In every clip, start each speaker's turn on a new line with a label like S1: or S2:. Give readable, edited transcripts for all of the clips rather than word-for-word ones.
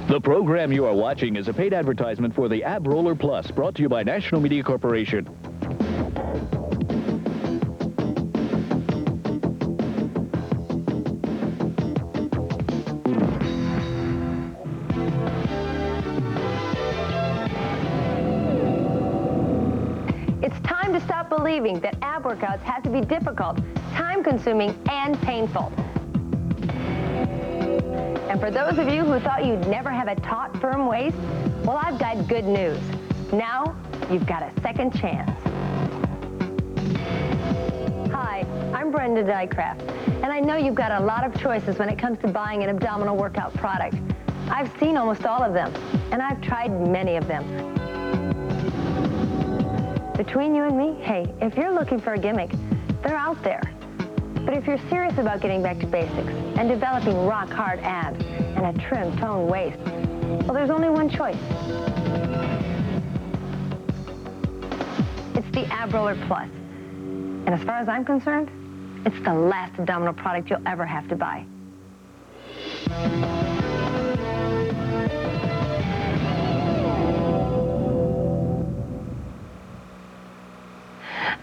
S1: The program you are watching is a paid advertisement for the Ab Roller Plus, brought to you by National Media Corporation.
S2: It's time to stop believing that ab workouts have to be difficult, time-consuming, and painful. And for those of you who thought you'd never have a taut, firm waist, well, I've got good news. Now, you've got a second chance. Hi, I'm Brenda Dycraft, and I know you've got a lot of choices when it comes to buying an abdominal workout product. I've seen almost all of them, and I've tried many of them. Between you and me, hey, if you're looking for a gimmick, they're out there. But if you're serious about getting back to basics and developing rock-hard abs and a trim, toned waist, well, there's only one choice. It's the Ab Roller Plus. And as far as I'm concerned, it's the last abdominal product you'll ever have to buy.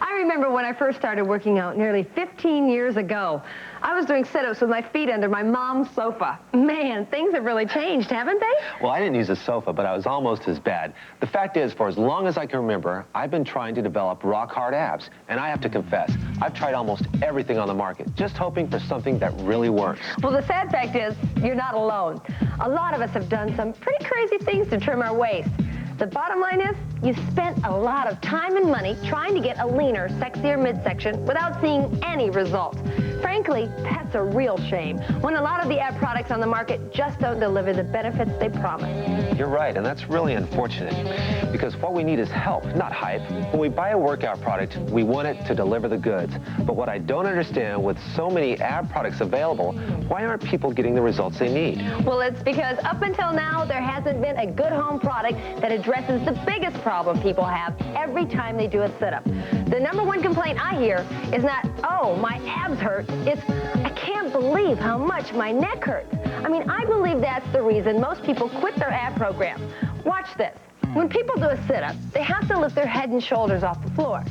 S2: I remember when I first started working out nearly 15 years ago. I was doing sit-ups with my feet under my mom's sofa. Man, things have really changed, haven't they?
S3: Well, I didn't use a sofa, but I was almost as bad. The fact is, for as long as I can remember, I've been trying to develop rock-hard abs. And I have to confess, I've tried almost everything on the market, just hoping for something that really works.
S2: Well, the sad fact is, you're not alone. A lot of us have done some pretty crazy things to trim our waist. The bottom line is, you've spent a lot of time and money trying to get a leaner, sexier midsection without seeing any results. Frankly, that's a real shame, when a lot of the ab products on the market just don't deliver the benefits they promise.
S3: You're right, and that's really unfortunate, because what we need is help, not hype. When we buy a workout product, we want it to deliver the goods. But what I don't understand, with so many ab products available, why aren't people getting the results they need?
S2: Well, it's because up until now, there hasn't been a good home product that addresses the biggest problem people have every time they do a sit-up. The #1 complaint I hear is not, oh, my abs hurt. It's, I can't believe how much my neck hurts. I mean, I believe that's the reason most people quit their ab program. Watch this. When people do a sit-up, they have to lift their head and shoulders off the floor.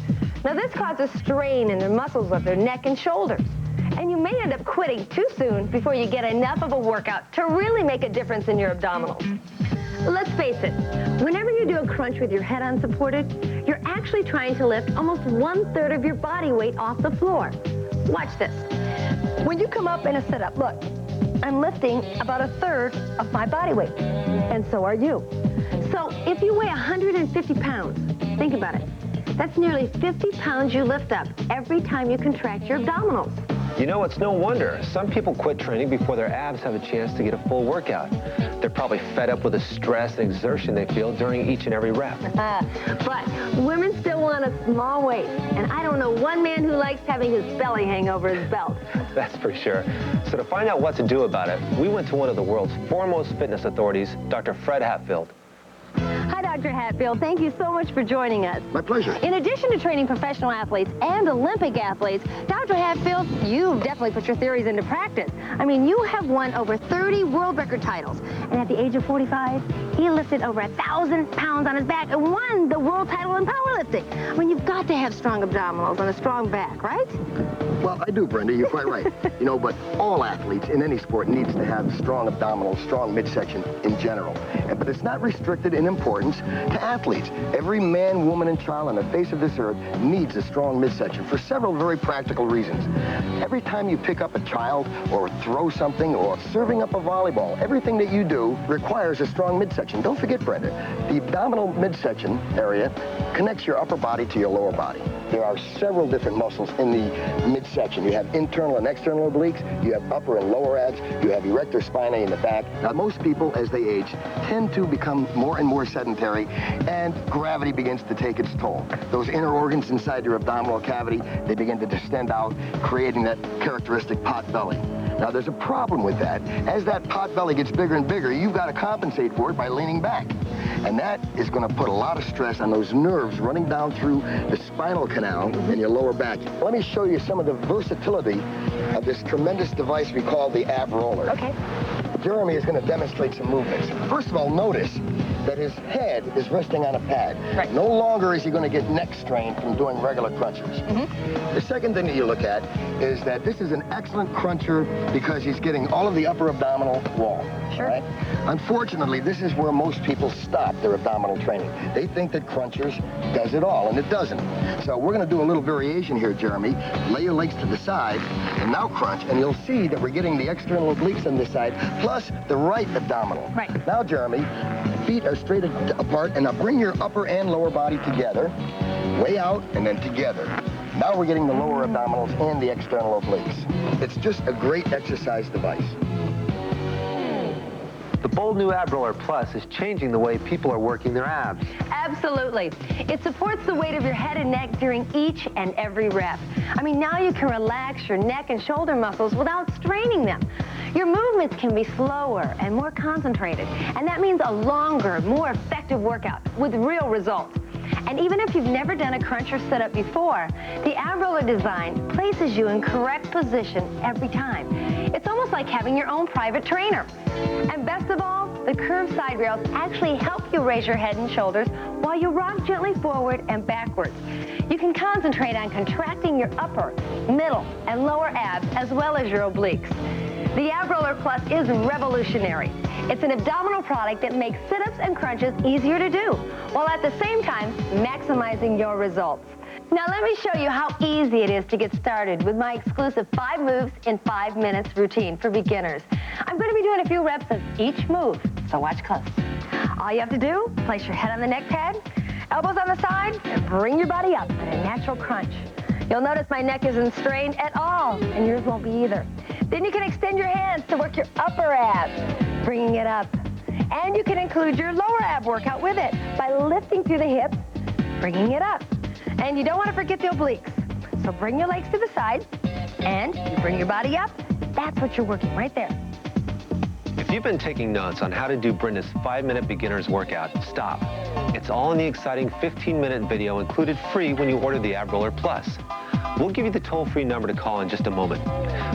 S2: Now, this causes strain in the muscles of their neck and shoulders. And you may end up quitting too soon before you get enough of a workout to really make a difference in your abdominals. Let's face it, whenever you do a crunch with your head unsupported, you're actually trying to lift almost 1/3 of your body weight off the floor. Watch this. When you come up in a sit-up, look, I'm lifting about 1/3 of my body weight, and so are you. So if you weigh 150 pounds, think about it. That's nearly 50 pounds you lift up every time you contract your abdominals.
S3: You know, it's no wonder. Some people quit training before their abs have a chance to get a full workout. They're probably fed up with the stress and exertion they feel during each and every rep.
S2: But women still want a small waist, and I don't know one man who likes having his belly hang over his belt.
S3: That's for sure. So to find out what to do about it, we went to one of the world's foremost fitness authorities, Dr. Fred Hatfield.
S2: Hi, Dr. Hatfield. Thank you so much for joining us.
S4: My pleasure.
S2: In addition to training professional athletes and Olympic athletes, Dr. Hatfield, you've definitely put your theories into practice. I mean, you have won over 30 world record titles. And at the age of 45, he lifted over 1,000 pounds on his back and won the world title in powerlifting. I mean, you've got to have strong abdominals and a strong back, right?
S4: Well, I do, Brenda. You're quite right. You know, but all athletes in any sport needs to have strong abdominals, strong midsection in general. But it's not restricted in importance to athletes. Every man, woman, and child on the face of this earth needs a strong midsection for several very practical reasons. Every time you pick up a child or throw something or serving up a volleyball, everything that you do requires a strong midsection. Don't forget, Brenda, the abdominal midsection area connects your upper body to your lower body. There are several different muscles in the midsection. You have internal and external obliques, you have upper and lower abs, you have erector spinae in the back. Now, most people, as they age, tend to become more and more sedentary, and gravity begins to take its toll. Those inner organs inside your abdominal cavity, they begin to distend out, creating that characteristic pot belly. Now, there's a problem with that. As that pot belly gets bigger and bigger, you've got to compensate for it by leaning back. And that is going to put a lot of stress on those nerves running down through the spinal canal in your lower back. Let me show you some of the versatility of this tremendous device we call the ab roller.
S2: Okay.
S4: Jeremy is going to demonstrate some movements. First of all, notice that his head is resting on a pad.
S2: Right.
S4: No longer is he going to get neck strain from doing regular crunches. The second thing that you look at is that this is an excellent cruncher because he's getting all of the upper abdominal wall.
S2: Sure.
S4: Right? Unfortunately, this is where most people stop their abdominal training. They think that crunchers does it all, and it doesn't. So we're going to do a little variation here, Jeremy. Lay your legs to the side, and now crunch, and you'll see that we're getting the external obliques on this side, plus the right abdominal.
S2: Right.
S4: Now, Jeremy, feet are straight apart, and now bring your upper and lower body together, way out, and then together. Now we're getting the lower abdominals and the external obliques. It's just a great exercise device.
S3: The bold new Ab Roller Plus is changing the way people are working their abs.
S2: Absolutely. It supports the weight of your head and neck during each and every rep. I mean, now you can relax your neck and shoulder muscles without straining them. Your movements can be slower and more concentrated, and that means a longer, more effective workout with real results. And even if you've never done a crunch or sit-up before, the Ab Roller design places you in correct position every time. It's almost like having your own private trainer. And best of all, the curved side rails actually help you raise your head and shoulders while you rock gently forward and backwards. You can concentrate on contracting your upper, middle, and lower abs as well as your obliques. The Ab Roller Plus is revolutionary. It's an abdominal product that makes sit-ups and crunches easier to do, while at the same time maximizing your results. Now let me show you how easy it is to get started with my exclusive 5 moves in 5 minutes routine for beginners. I'm going to be doing a few reps of each move, so watch close. All you have to do, place your head on the neck pad, elbows on the side, and bring your body up in a natural crunch. You'll notice my neck isn't strained at all, and yours won't be either. Then you can extend your hands to work your upper abs, bringing it up. And you can include your lower ab workout with it by lifting through the hips, bringing it up. And you don't want to forget the obliques. So bring your legs to the side, and you bring your body up. That's what you're working right there.
S3: If you've been taking notes on how to do Brenda's 5-minute beginner's workout, stop. It's all in the exciting 15-minute video included free when you order the Ab Roller Plus. We'll give you the toll-free number to call in just a moment.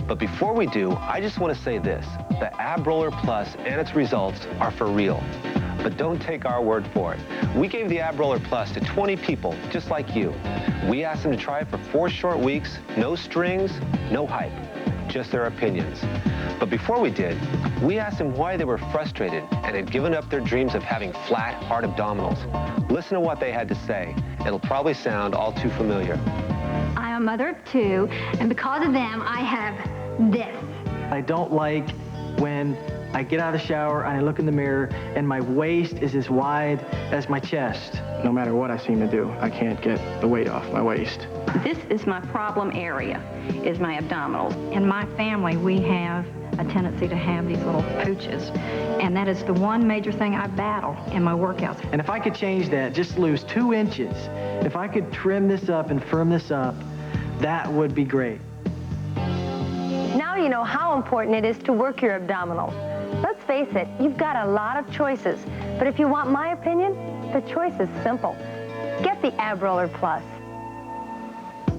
S3: But before we do, I just want to say this. The Ab Roller Plus and its results are for real. But don't take our word for it. We gave the Ab Roller Plus to 20 people just like you. We asked them to try it for 4 short weeks, no strings, no hype, just their opinions. But before we did, we asked them why they were frustrated and had given up their dreams of having flat, hard abdominals. Listen to what they had to say. It'll probably sound all too familiar.
S5: I am a mother of 2, and because of them, I have this.
S6: I don't like when I get out of the shower and I look in the mirror and my waist is as wide as my chest. No matter what I seem to do, I can't get the weight off my waist.
S7: This is my problem area, is my abdominals. In my family, we have a tendency to have these little pooches, and that is the one major thing I battle in my workouts.
S6: And if I could change that, just lose 2 inches, if I could trim this up and firm this up, that would be great.
S2: Now you know how important it is to work your abdominals. Let's face it, you've got a lot of choices. But if you want my opinion, the choice is simple. Get the Ab Roller Plus.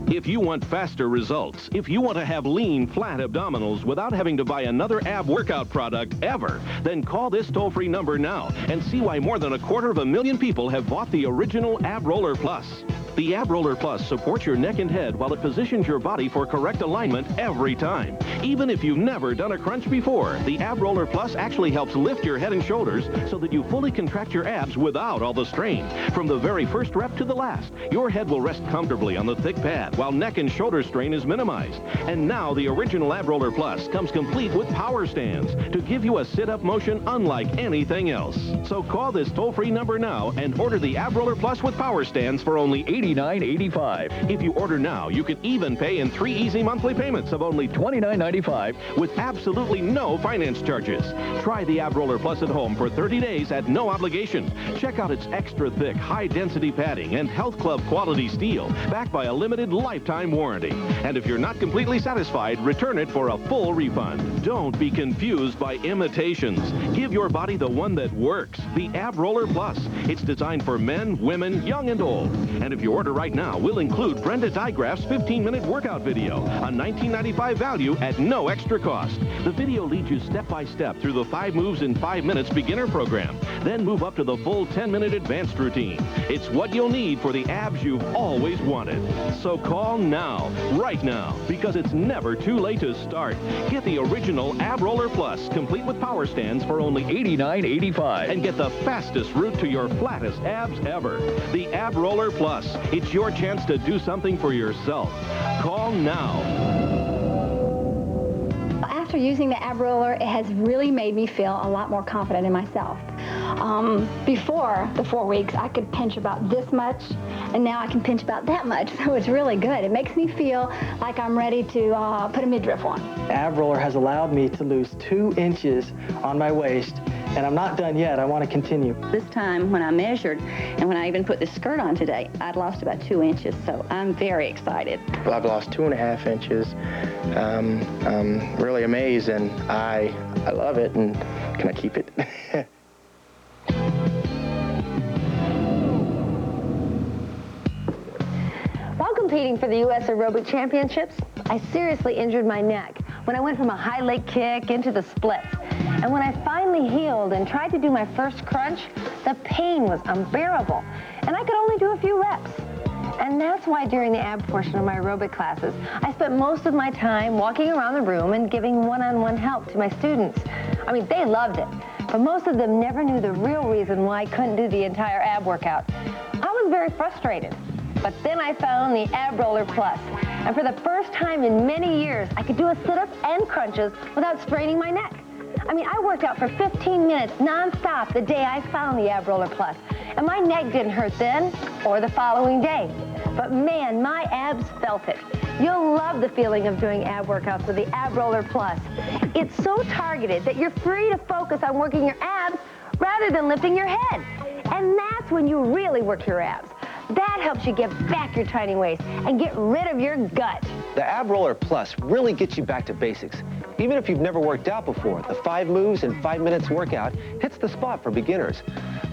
S8: If you want faster results, if you want to have lean, flat abdominals without having to buy another ab workout product ever, then call this toll-free number now and see why more than 250,000 people have bought the original Ab Roller Plus. The Ab Roller Plus supports your neck and head while it positions your body for correct alignment every time. Even if you've never done a crunch before, the Ab Roller Plus actually helps lift your head and shoulders so that you fully contract your abs without all the strain. From the very first rep to the last, your head will rest comfortably on the thick pad while neck and shoulder strain is minimized. And now the original Ab Roller Plus comes complete with power stands to give you a sit-up motion unlike anything else. So call this toll-free number now and order the Ab Roller Plus with power stands for only $89.85. If you order now, you can even pay in 3 easy monthly payments of only $29.95 with absolutely no finance charges. Try the Ab Roller Plus at home for 30 days at no obligation. Check out its extra thick, high-density padding and Health Club quality steel, backed by a limited lifetime warranty. And if you're not completely satisfied, return it for a full refund. Don't be confused by imitations. Give your body the one that works, the Ab Roller Plus. It's designed for men, women, young and old. And if you're you order right now will include Brenda Digraph's 15-minute workout video, a $19.95 value at no extra cost. The video leads you step by step through the 5 moves in 5 minutes beginner program, then move up to the full 10-minute advanced routine. It's what you'll need for the abs you've always wanted. So call now, right now, because it's never too late to start. Get the original Ab Roller Plus, complete with power stands for only
S1: $89.85.
S8: and get the fastest route to your flattest abs ever. The Ab Roller Plus. It's your chance to do something for yourself. Call now.
S5: After using the ab roller, it has really made me feel a lot more confident in myself. Before the 4 weeks, I could pinch about this much, and now I can pinch about that much, so it's really good. It makes me feel like I'm ready to put a midriff on.
S6: Ab roller has allowed me to lose 2 inches on my waist, and I'm not done yet. I want to continue.
S9: This time when I measured, and when I even put this skirt on today, I'd lost about 2 inches, so I'm very excited.
S6: Well, I've lost 2.5 inches. I'm really amazed, and I love it, and can I keep it?
S2: While competing for the U.S. Aerobic Championships, I seriously injured my neck when I went from a high leg kick into the splits. And when I finally healed and tried to do my first crunch, the pain was unbearable, and I could only do a few reps. And that's why during the ab portion of my aerobic classes, I spent most of my time walking around the room and giving one-on-one help to my students. I mean, they loved it, but most of them never knew the real reason why I couldn't do the entire ab workout. I was very frustrated. But then I found the Ab Roller Plus, and for the first time in many years, I could do a sit-up and crunches without straining my neck. I mean, I worked out for 15 minutes non-stop the day I found the Ab Roller Plus, and my neck didn't hurt then or the following day. But man, my abs felt it. You'll love the feeling of doing ab workouts with the Ab Roller Plus. It's so targeted that you're free to focus on working your abs rather than lifting your head. And that's when you really work your abs. That helps you get back your tiny waist and get rid of your gut.
S3: The Ab Roller Plus really gets you back to basics. Even if you've never worked out before, the 5 moves in 5 minutes workout hits the spot for beginners.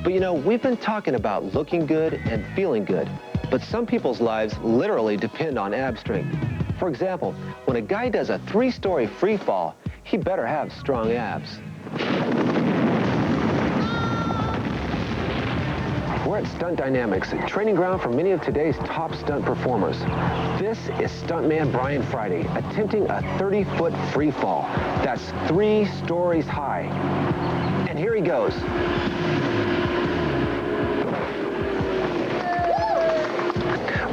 S3: But you know, we've been talking about looking good and feeling good, but some people's lives literally depend on ab strength. For example, when a guy does a 3-story free fall, he better have strong abs. We're at Stunt Dynamics, a training ground for many of today's top stunt performers. This is stuntman Brian Friday attempting a 30-foot free fall. That's 3 stories high. And here he goes.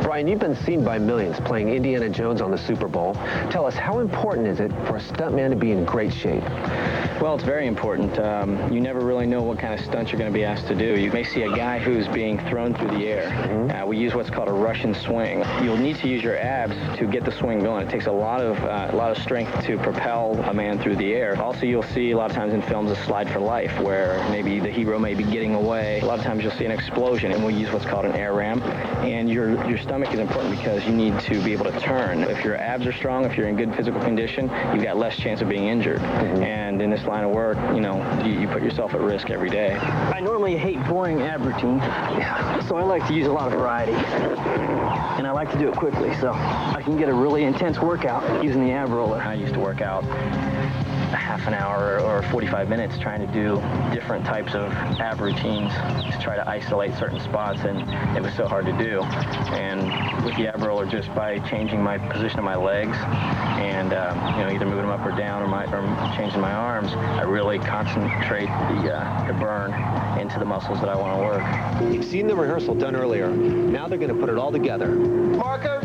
S3: Brian, you've been seen by millions playing Indiana Jones on the Super Bowl. Tell us, how important is it for a stuntman to be in great shape?
S6: Well, it's very important. You never really know what kind of stunts you're going to be asked to do. You may see a guy who's being thrown through the air. We use what's called a Russian swing. You'll need to use your abs to get the swing going. It takes a lot of strength to propel a man through the air. Also, you'll see a lot of times in films a slide for life, where maybe the hero may be getting away. A lot of times you'll see an explosion, and we'll use what's called an air ramp. And your stomach is important because you need to be able to turn. If your abs are strong, if you're in good physical condition, you've got less chance of being injured. And in this line of work, you know, you put yourself at risk every day. I normally hate boring ab routine, so I like to use a lot of variety. And I like to do it quickly, so I can get a really intense workout using the ab roller. I used to work out a half an hour or 45 minutes trying to do different types of ab routines to try to isolate certain spots, and it was so hard to do. And with the ab roller, just by changing my position of my legs and you know, either moving them up or down or changing my arms, I really concentrate the burn into the muscles that I want to work.
S3: You've seen the rehearsal done earlier. Now they're going to put it all together. Marker!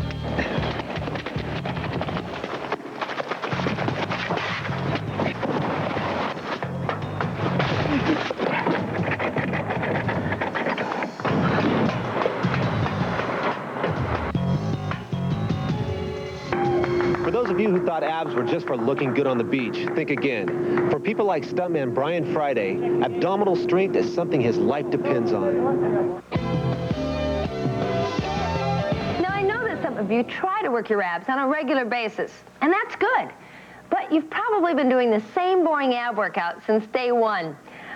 S3: For those of you who thought abs were just for looking good on the beach, think again. For people like stuntman Brian Friday, abdominal strength is something his life depends on.
S2: Now, I know that some of you try to work your abs on a regular basis, and that's good. But you've probably been doing the same boring ab workout since day one.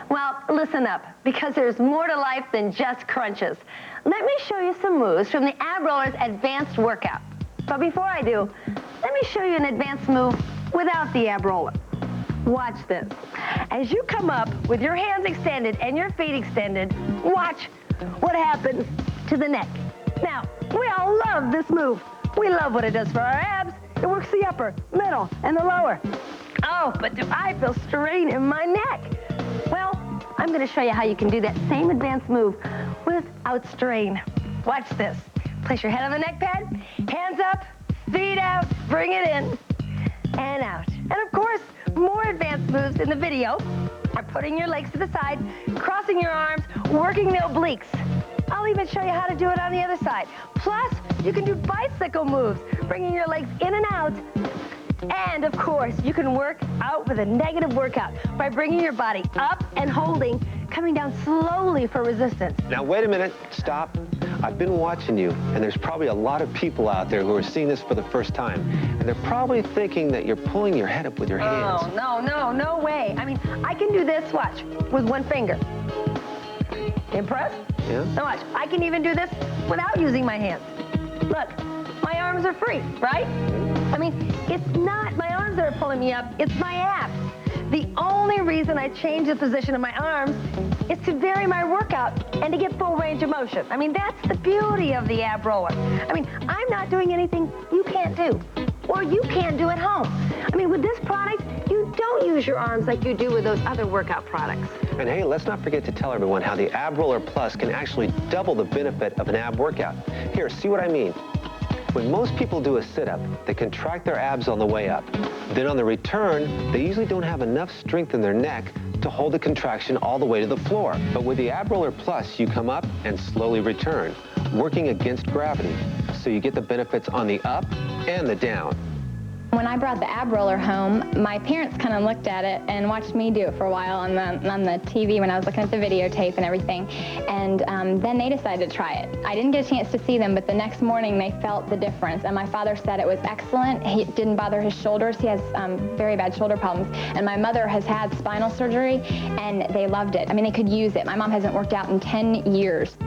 S2: Well, listen up, because there's more to life than just crunches. let me show you some moves from the Ab Roller's advanced workout. But before I do, let me show you an advanced move without the Ab Roller. Watch this. As you come up with your hands extended and your feet extended, watch what happens to the neck. Now, we all love this move. We love what it does for our abs. It works the upper, middle, and the lower. Oh, but do I feel strain in my neck? Well, I'm going to show you how you can do that same advanced move without strain. Watch this. Place your head on the neck pad, hands up, feet out, bring it in, and out. And of course, more advanced moves in the video are putting your legs to the side, crossing your arms, working the obliques. I'll even show you how to do it on the other side. Plus, you can do bicycle moves, bringing your legs in and out. And of course, you can work out with a negative workout by bringing your body up and holding, coming down slowly for resistance.
S3: Now, wait a minute. Stop. I've been watching you, and there's probably a lot of people out there who are seeing this for the first time, and they're probably thinking that you're pulling your head up with your hands.
S2: Oh, no way. I mean, I can do this, watch, with one finger. Impressed?
S3: Yeah.
S2: Now watch, I can even do this without using my hands. Look, my arms are free, right? I mean, it's not my arms that are pulling me up, it's my abs. The only reason I change the position of my arms is to vary my workout and to get full range of motion. I mean, that's the beauty of the Ab Roller. I mean, I'm not doing anything you can't do, or you can't do at home. I mean, with this product, you don't use your arms like you do with those other workout products.
S3: And hey, let's not forget to tell everyone how the Ab Roller Plus can actually double the benefit of an ab workout. Here, see what I mean? When most people do a sit-up, they contract their abs on the way up. Then on the return, they usually don't have enough strength in their neck to hold the contraction all the way to the floor. But with the Ab Roller Plus, you come up and slowly return, working against gravity. So you get the benefits on the up and the down.
S5: When I brought the Ab Roller home, my parents kind of looked at it and watched me do it for a while on the TV when I was looking at the videotape and everything. And then they decided to try it. I didn't get a chance to see them, but the next morning they felt the difference. And my father said it was excellent. It didn't bother his shoulders. He has very bad shoulder problems. And my mother has had spinal surgery, and they loved it. I mean, they could use it. My mom hasn't worked out in 10 years.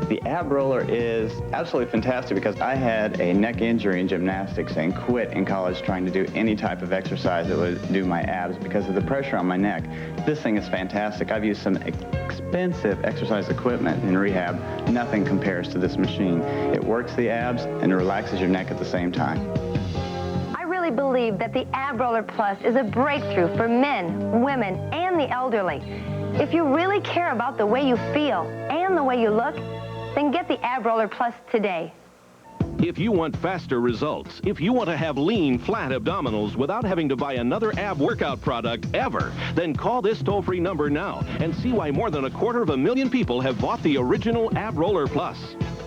S10: The Ab Roller is absolutely fantastic because I had a neck injury in gymnastics and quit in college trying to do any type of exercise that would do my abs because of the pressure on my neck. This thing is fantastic. I've used some expensive exercise equipment in rehab. Nothing compares to this machine. It works the abs and it relaxes your neck at the same time.
S2: I really believe that the Ab Roller Plus is a breakthrough for men, women, and the elderly. If you really care about the way you feel and the way you look, then get the Ab Roller Plus today.
S8: If you want faster results, if you want to have lean, flat abdominals without having to buy another ab workout product ever, then call this toll-free number now and see why more than 250,000 people have bought the original Ab Roller Plus.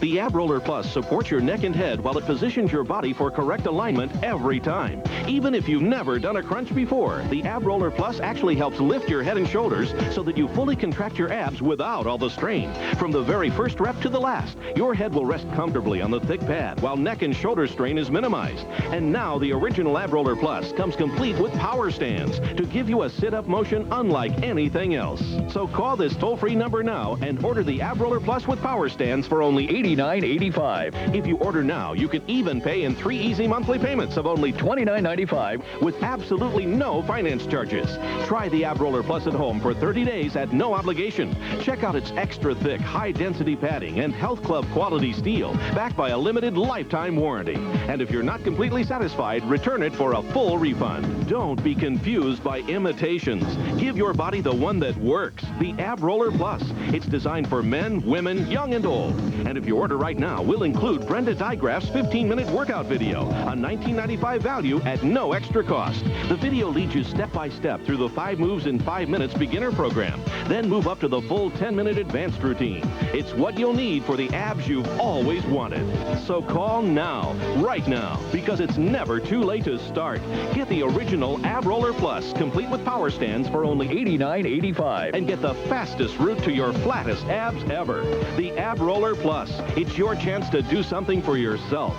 S8: The Ab Roller Plus supports your neck and head while it positions your body for correct alignment every time. Even if you've never done a crunch before, the Ab Roller Plus actually helps lift your head and shoulders so that you fully contract your abs without all the strain. From the very first rep to the last, your head will rest comfortably on the thick pad while neck and shoulder strain is minimized. And now the original Ab Roller Plus comes complete with power stands to give you a sit-up motion unlike anything else. So call this toll-free number now and order the Ab Roller Plus with power stands for only $89.85. If you order now, you can even pay in 3 easy monthly payments of only $29.95 with absolutely no finance charges. Try the Ab Roller Plus at home for 30 days at no obligation. Check out its extra thick, high-density padding and Health Club quality steel, backed by a limited lifetime warranty. And if you're not completely satisfied, return it for a full refund. Don't be confused by imitations. Give your body the one that works, the Ab Roller Plus. It's designed for men, women, young and old. And if you order right now, we'll include Brenda Digraph's 15-minute workout video, a $19.95 value at no extra cost. The video leads you step-by-step through the 5 moves in 5 minutes beginner program, then move up to the full 10-minute advanced routine. It's what you'll need for the abs you've always wanted. So call now, right now, because it's never too late to start. Get the original Ab Roller Plus, complete with power stands for only $89.85, and get the fastest route to your flattest abs ever. The Ab Roller Plus. It's your chance to do something for yourself.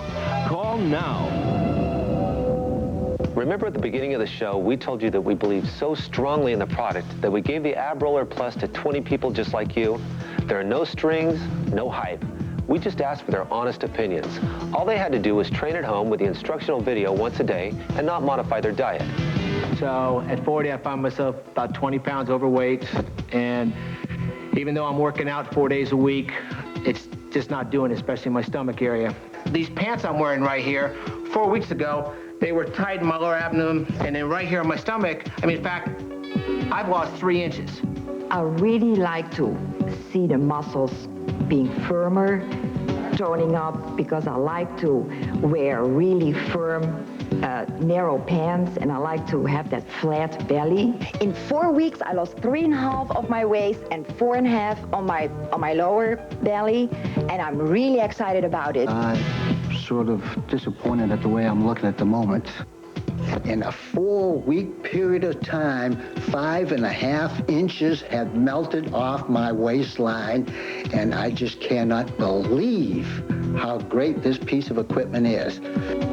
S8: Call now.
S3: Remember at the beginning of the show, we told you that we believe so strongly in the product that we gave the Ab Roller Plus to 20 people just like you. There are no strings, no hype. We just asked for their honest opinions. All they had to do was train at home with the instructional video once a day and not modify their diet.
S6: So at 40, I found myself about 20 pounds overweight, and even though I'm working out 4 days a week, it's just not doing it, especially in my stomach area. These pants I'm wearing right here, 4 weeks ago, they were tight in my lower abdomen, and then right here on my stomach, I mean, in fact, I've lost 3 inches.
S11: I really like to see the muscles being firmer, toning up, because I like to wear really firm, narrow pants, and I like to have that flat belly.
S9: In 4 weeks, I lost 3.5 of my waist and 4.5 on my lower belly, and I'm really excited about it.
S12: I'm sort of disappointed at the way I'm looking at the moment. In a 4-week period of time, 5.5 inches have melted off my waistline, and I just cannot believe how great this piece of equipment is.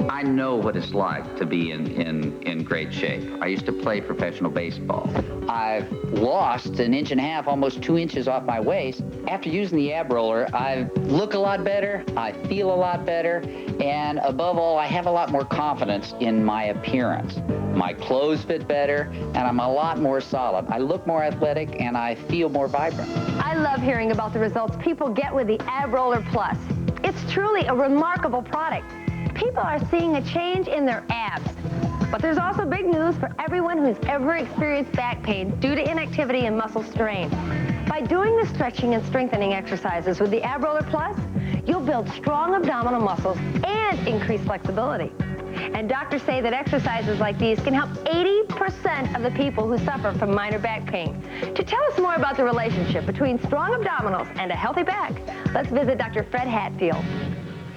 S13: I know what it's like to be in great shape. I used to play professional baseball. I've lost 1.5 inches, almost 2 inches off my waist. After using the ab roller, I look a lot better, I feel a lot better, and above all, I have a lot more confidence in my appearance. My clothes fit better, and I'm a lot more solid. I look more athletic, and I feel more vibrant.
S2: I love hearing about the results people get with the Ab Roller Plus. It's truly a remarkable product. People are seeing a change in their abs. But there's also big news for everyone who's ever experienced back pain due to inactivity and muscle strain. By doing the stretching and strengthening exercises with the Ab Roller Plus, you'll build strong abdominal muscles and increase flexibility. And doctors say that exercises like these can help 80% of the people who suffer from minor back pain. To tell us more about the relationship between strong abdominals and a healthy back, let's visit Dr. Fred Hatfield.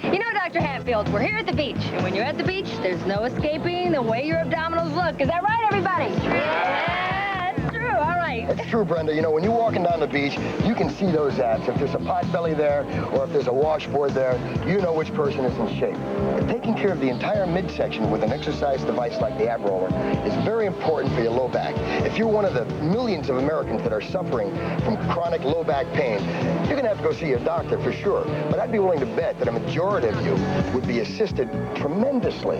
S14: You know, Dr. Hatfield, we're here at the beach, and when you're at the beach, there's no escaping the way your abdominals look. Is that right, everybody? Yeah, that's true. All right.
S4: It's true, Brenda. You know, when you're walking down the beach, you can see those abs. If there's a pot belly there, or if there's a washboard there, you know which person is in shape. And taking care of the entire midsection with an exercise device like the Ab Roller is very important for your low back. If you're one of the millions of Americans that are suffering from chronic low back pain, you're going to have to go see your doctor for sure. But I'd be willing to bet that a majority of you would be assisted tremendously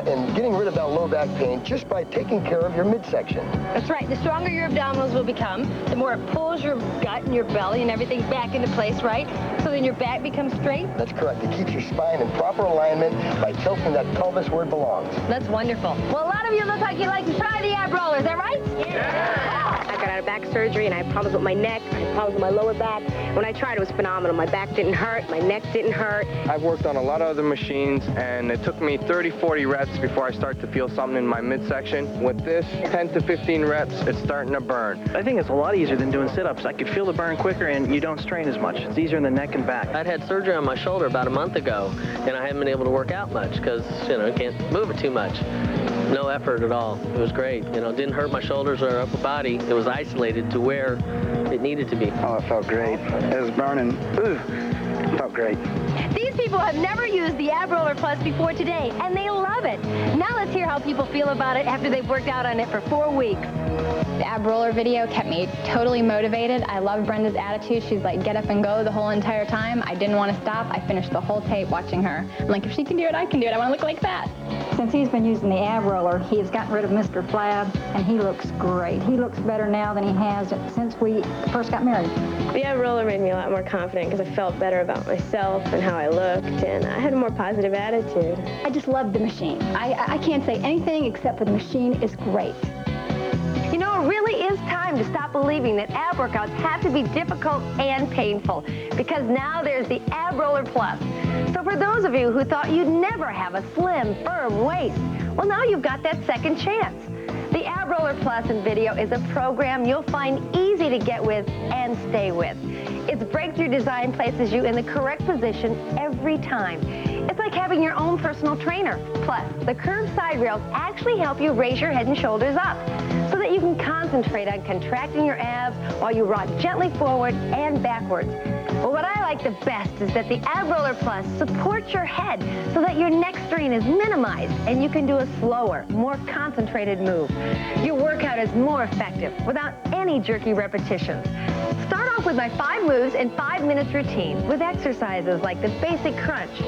S4: in getting rid of that low back pain just by taking care of your midsection.
S14: That's right. The stronger your abdominals will become, the more it pulls your gut and your belly and everything back into place, right? So then your back becomes straight?
S4: That's correct. It keeps your spine in proper alignment by tilting that pelvis where it belongs.
S14: That's wonderful. Well, a lot of you look like you like to try the Ab Roller. Is that right? Yeah.
S15: I got out of back surgery, and I had problems with my neck. I had problems with my lower back. When I tried, it was phenomenal. My back didn't hurt. My neck didn't hurt.
S16: I've worked on a lot of other machines, and it took me 30, 40 reps before I start to feel something in my midsection. With this, 10 to 15 reps, it's starting to burn.
S6: I think it's a lot easier than doing sit-ups. I could feel the burn quicker, and you don't strain as much. It's easier in the neck and back.
S17: I'd had surgery on my shoulder about a month ago, and I haven't been able to work out much because, you know, I can't move it too much. No effort at all. It was great. You know, it didn't hurt my shoulders or upper body. It was isolated to where it needed to be.
S16: Oh, it felt great. It was burning. Ooh, it felt great.
S14: These people have never used the Ab Roller Plus before today, and they love it. Now let's hear how people feel about it after they've worked out on it for 4 weeks.
S18: The Ab Roller video kept me totally motivated. I love Brenda's attitude. She's like, get up and go the whole entire time. I didn't want to stop. I finished the whole tape watching her. I'm like, if she can do it, I can do it. I want to look like that.
S19: Since he's been using the Ab Roller, he's gotten rid of Mr. Flab, and he looks great. He looks better now than he has since we first got married.
S15: The Ab Roller made me a lot more confident because I felt better about myself and how I looked, and I had a more positive attitude.
S5: I just love the machine. I can't say anything except for the machine is great.
S2: You know, it really is time to stop believing that ab workouts have to be difficult and painful, because now there's the Ab Roller Plus. So for those of you who thought you'd never have a slim, firm waist, well, now you've got that second chance. The Ab Roller Plus in video is a program you'll find easy to get with and stay with. Its breakthrough design places you in the correct position every time. It's like having your own personal trainer. Plus, the curved side rails actually help you raise your head and shoulders up so that you can concentrate on contracting your abs while you rock gently forward and backwards. Well, what I like the best is that the Ab Roller Plus supports your head so that your neck strain is minimized and you can do a slower, more concentrated move. Your workout is more effective without any jerky repetitions. Start off with my 5 moves in 5 minutes routine with exercises like the basic crunch,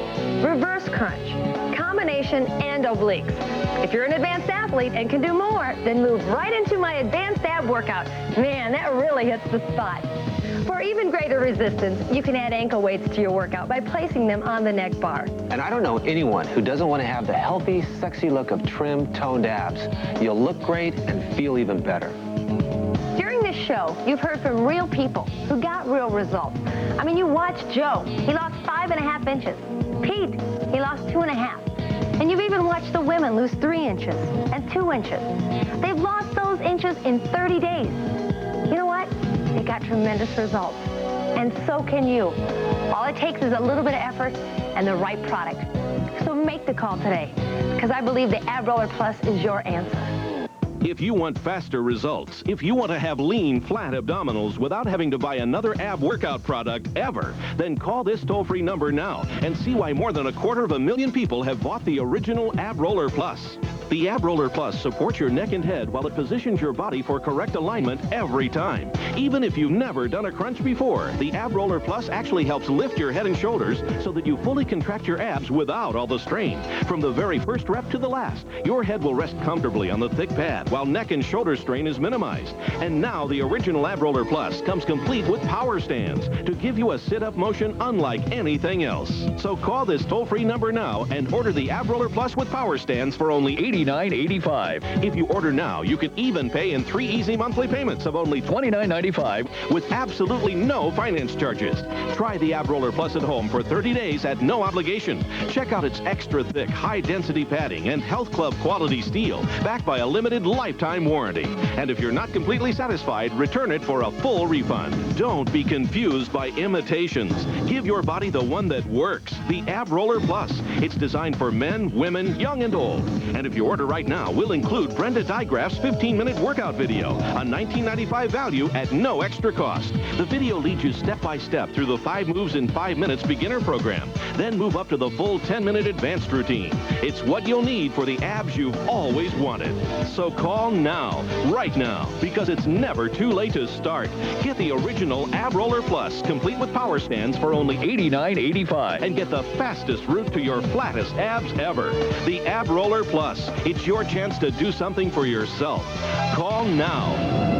S2: reverse crunch, combination, and obliques. If you're an advanced athlete and can do more, then move right into my advanced ab workout. Man, that really hits the spot. For even greater resistance, you can add ankle weights to your workout by placing them on the neck bar.
S3: And I don't know anyone who doesn't want to have the healthy, sexy look of trim, toned abs. You'll look great and feel even better.
S2: During this show, you've heard from real people who got real results. I mean, you watched Joe. He lost 5.5 inches. Pete, he lost 2.5. And you've even watched the women lose 3 inches and 2 inches. They've lost those inches in 30 days. You know what? They got tremendous results. And so can you. All it takes is a little bit of effort and the right product. So make the call today, because I believe the Ab Roller Plus is your answer.
S8: If you want faster results, if you want to have lean, flat abdominals without having to buy another ab workout product ever, then call this toll-free number now and see why more than 250,000 people have bought the original Ab Roller Plus. The Ab Roller Plus supports your neck and head while it positions your body for correct alignment every time. Even if you've never done a crunch before, the Ab Roller Plus actually helps lift your head and shoulders so that you fully contract your abs without all the strain. From the very first rep to the last, your head will rest comfortably on the thick pad while neck and shoulder strain is minimized. And now the original Ab Roller Plus comes complete with power stands to give you a sit-up motion unlike anything else. So call this toll-free number now and order the Ab Roller Plus with power stands for only $89.85. If you order now, you can even pay in 3 easy monthly payments of only $29.95 with absolutely no finance charges. Try the Ab Roller Plus at home for 30 days at no obligation. Check out its extra thick, high-density padding and Health Club quality steel, backed by a limited lifetime warranty. And if you're not completely satisfied, return it for a full refund. Don't be confused by imitations. Give your body the one that works, the Ab Roller Plus. It's designed for men, women, young and old. And if you order right now, we'll include Brenda Digraph's 15-minute workout video, a $19.95 value at no extra cost. The video leads you step by step through the 5 moves in 5 minutes beginner program, then move up to the full 10-minute advanced routine. It's what you'll need for the abs you've always wanted. So call now, right now, because it's never too late to start. Get the original Ab Roller Plus, complete with power stands for only $89.85, and get the fastest route to your flattest abs ever. The Ab Roller Plus. It's your chance to do something for yourself. Call now.